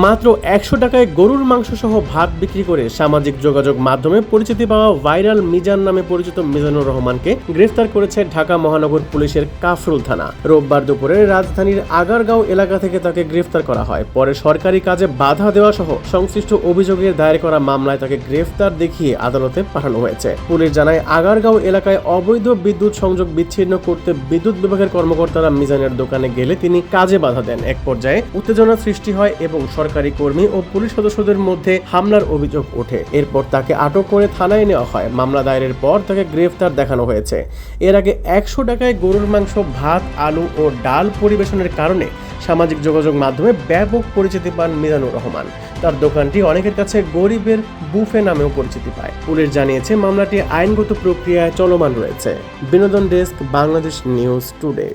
মাত্র ১০০ টাকায় গরুর মাংস সহ ভাত বিক্রি করে সামাজিক যোগাযোগ মাধ্যমে পরিচিতি পাওয়া ভাইরাল মিজান নামে পরিচিত মিজানুর রহমানকে গ্রেফতার করেছে ঢাকা মহানগর পুলিশের কাফরুল থানা। রোববার দুপুরে রাজধানীর আগারগাঁও এলাকা থেকে তাকে গ্রেফতার করা হয়। পরে সরকারি কাজে বাধা দেওয়া সহ সংশ্লিষ্ট অভিযোগের দায়ের করা মামলায় তাকে গ্রেফতার দেখিয়ে আদালতে পাঠানো হয়েছে। পুলিশ জানায়, আগারগাঁও এলাকায় অবৈধ বিদ্যুৎ সংযোগ বিচ্ছিন্ন করতে বিদ্যুৎ বিভাগের কর্মকর্তারা মিজানের দোকানে গেলে তিনি কাজে বাধা দেন। এক পর্যায়ে উত্তেজনা সৃষ্টি হয় এবং সরকারি কর্মী ও পুলিশ সদস্যদের মধ্যে হামলার অভিযোগ ওঠে। এরপর তাকে আটক করে থানায় নেওয়া হয়। মামলা দায়েরের পর তাকে গ্রেফতার দেখানো হয়েছে। এর আগে ১০০ টাকায় গরুর মাংস, ভাত, আলু ও ডাল পরিবেশনের কারণে সামাজিক যোগাযোগ মাধ্যমে ব্যাপক পরিচিতি পান মিজানুর রহমান। তার দোকানটি অনেকের কাছে গরিবের বুফে নামেও পরিচিতি পায়। পুলিশ জানিয়েছে, মামলাটি আইনগত প্রক্রিয়ায় চলমান রয়েছে। বিনোদন ডেস্ক, বাংলাদেশ নিউজ টুডে।